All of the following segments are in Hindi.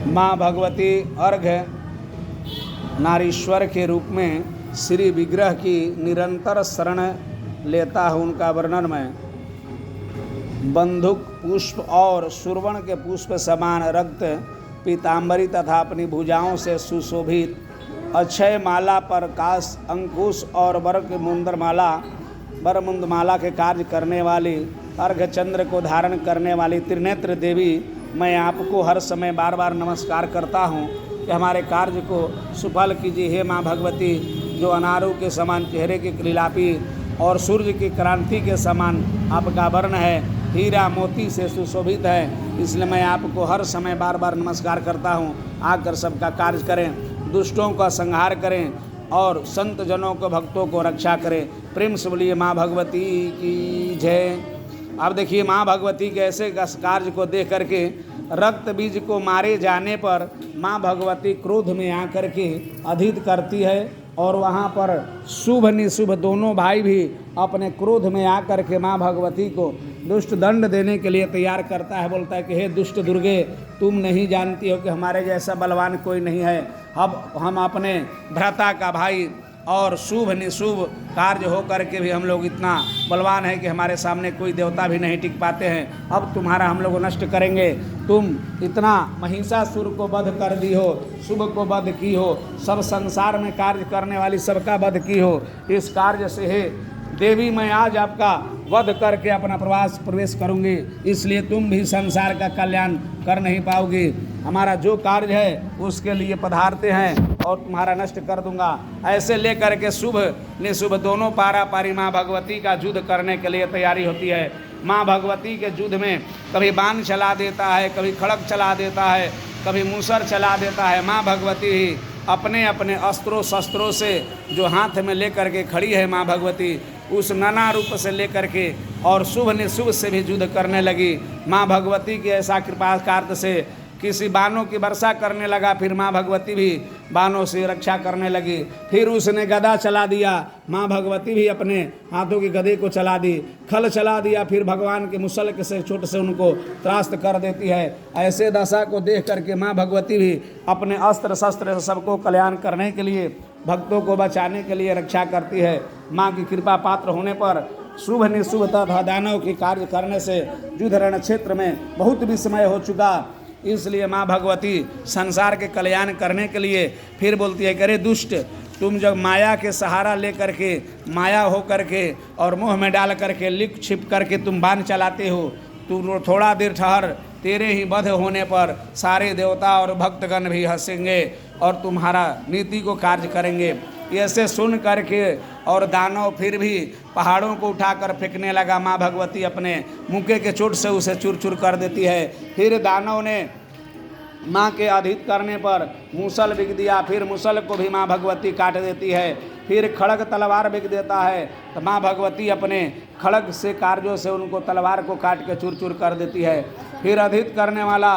माँ भगवती अर्घ्य नारीश्वर के रूप में श्री विग्रह की निरंतर शरण लेता है। उनका वर्णन मैं बंदूक पुष्प और सुरवण के पुष्प समान रक्त पीताम्बरी तथा अपनी भुजाओं से सुशोभित अक्षय माला पर काश अंकुश और वरमुंदमाला के कार्य करने वाली अर्घचंद्र को धारण करने वाली त्रिनेत्र देवी, मैं आपको हर समय बार बार नमस्कार करता हूँ कि हमारे कार्य को सुफल कीजिए। हे माँ भगवती, जो अनारू के समान चेहरे के क्रिलापी और सूर्य की क्रांति के समान आपका वर्ण है, हीरा मोती से सुशोभित है, इसलिए मैं आपको हर समय बार बार नमस्कार करता हूँ। आकर सबका कार्य करें, दुष्टों का संहार करें और संत जनों को भक्तों को रक्षा करें। प्रेम से बोलिए माँ भगवती की जय। अब देखिए माँ भगवती के ऐसे कार्य को देख करके रक्त बीज को मारे जाने पर माँ भगवती क्रोध में आकर के अधित करती है और वहाँ पर शुभ निशुभ दोनों भाई भी अपने क्रोध में आकर के माँ भगवती को दुष्ट दंड देने के लिए तैयार करता है। बोलता है कि हे दुष्ट दुर्गे, तुम नहीं जानती हो कि हमारे जैसा बलवान कोई नहीं है। अब हम अपने भ्राता का भाई और शुभ निशुभ कार्य हो करके भी हम लोग इतना बलवान है कि हमारे सामने कोई देवता भी नहीं टिक पाते हैं। अब तुम्हारा हम लोग नष्ट करेंगे। तुम इतना महिषासुर को वध कर दी हो, शुभ को वध की हो, सब संसार में कार्य करने वाली सबका वध की हो। इस कार्य से हे देवी, मैं आज आपका वध करके अपना प्रवेश करूंगी, इसलिए तुम भी संसार का कल्याण कर नहीं पाओगी। हमारा जो कार्य है उसके लिए पधारते हैं और तुम्हारा नष्ट कर दूंगा। ऐसे लेकर के शुभ निशुभ दोनों पारा पारी माँ भगवती का युद्ध करने के लिए तैयारी होती है। माँ भगवती के युद्ध में कभी बाण चला देता है, कभी खड़ग चला देता है, कभी मूसर चला देता है। माँ भगवती ही अपने अपने अस्त्रों शस्त्रों से जो हाथ में लेकर के खड़ी है माँ भगवती, उस नाना रूप से लेकर के और शुभ निशुभ से भी युद्ध करने लगी। माँ भगवती की ऐसा कृपा कार्य से किसी बाणों की वर्षा करने लगा, फिर माँ भगवती भी बाणों से रक्षा करने लगी। फिर उसने गदा चला दिया, माँ भगवती भी अपने हाथों की गदे को चला दी। खल चला दिया, फिर भगवान के मुसल से छोट से उनको त्रास्त कर देती है। ऐसे दशा को देख करके माँ भगवती भी अपने अस्त्र शस्त्र से सबको कल्याण करने के लिए, भक्तों को बचाने के लिए रक्षा करती है। माँ की कृपा पात्र होने पर शुभ निशुभ तथा दानव के कार्य करने से युद्ध रण क्षेत्र में बहुत विस्मय हो चुका। इसलिए माँ भगवती संसार के कल्याण करने के लिए फिर बोलती है कि अरे दुष्ट, तुम जब माया के सहारा ले करके, माया हो करके और मुँह में डाल करके लिप छिप करके तुम बाण चलाते हो, तू थोड़ा देर ठहर, तेरे ही वध होने पर सारे देवता और भक्तगण भी हंसेंगे और तुम्हारा नीति को कार्य करेंगे। ऐसे सुन करके और दानव फिर भी पहाड़ों को उठाकर फेंकने लगा। माँ भगवती अपने मुक्के के चोट से उसे चूर चूर कर देती है। फिर दानव ने माँ के अधित करने पर मूसल बिग दिया, फिर मूसल को भी माँ भगवती काट देती है। फिर खड़ग तलवार बिग देता है तो माँ भगवती अपने खड़ग से कार्यों से उनको तलवार को काट के चूर चूर कर देती है। फिर अधित करने वाला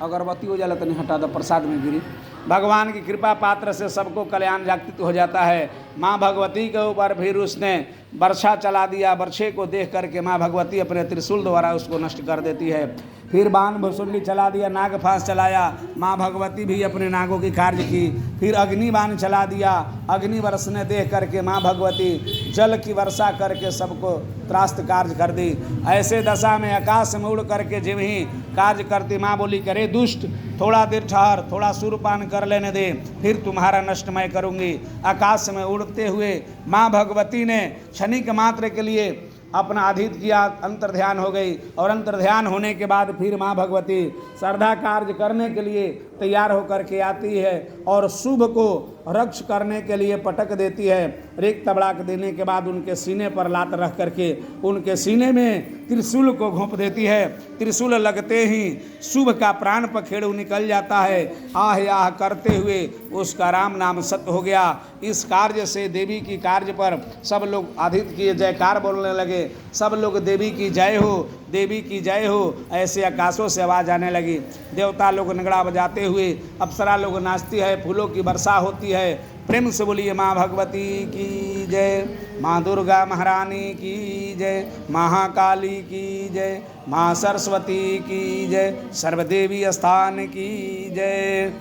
अगरबत्ती हो जाला तो नहीं हटा दो, प्रसाद में गिरी। भगवान की कृपा पात्र से सबको कल्याण जागृत हो जाता है। माँ भगवती के ऊपर फिर उसने वर्षा चला दिया। वर्षे को देख करके माँ भगवती अपने त्रिशूल द्वारा उसको नष्ट कर देती है। फिर बाण भुसुंडी चला दिया, नाग फांस चलाया, माँ भगवती भी अपने नागों की कार्य की। फिर अग्नि बाण चला दिया, अग्नि बरसने देख करके माँ भगवती जल की वर्षा करके सबको त्रास्त कार्य कर दी। ऐसे दशा में आकाश में उड़ करके जिम ही कार्य करती माँ बोली, करे दुष्ट, थोड़ा देर ठहर, थोड़ा सूर्यपान कर लेने दे, फिर तुम्हारा नष्ट मैं करूँगी। आकाश में उड़ते हुए माँ भगवती ने क्षणिक मात्र के लिए अपना अधित किया, अंतर ध्यान हो गई। और अंतर ध्यान होने के बाद फिर माँ भगवती श्रद्धा कार्य करने के लिए तैयार होकर के आती है और शुभ को रक्ष करने के लिए पटक देती है। रेख तबड़ाक देने के बाद उनके सीने पर लात रख करके उनके सीने में त्रिशूल को घोंप देती है। त्रिशूल लगते ही शुभ का प्राण पखेड़ू निकल जाता है। आह आह करते हुए उसका राम नाम सत्य हो गया। इस कार्य से देवी की कार्य पर सब लोग अधित किए, जयकार बोलने लगे। सब लोग देवी की जय हो, देवी की जय हो, ऐसे आकाशों से आवाज़ आने लगी। देवता लोग नगड़ा बजाते हुए, अप्सरा लोग नाचती है, फूलों की वर्षा होती है। प्रेम से बोलिए माँ भगवती की जय। माँ दुर्गा महारानी की जय, महाकाली की जय, माँ सरस्वती की जय, सर्वदेवी स्थान की जय।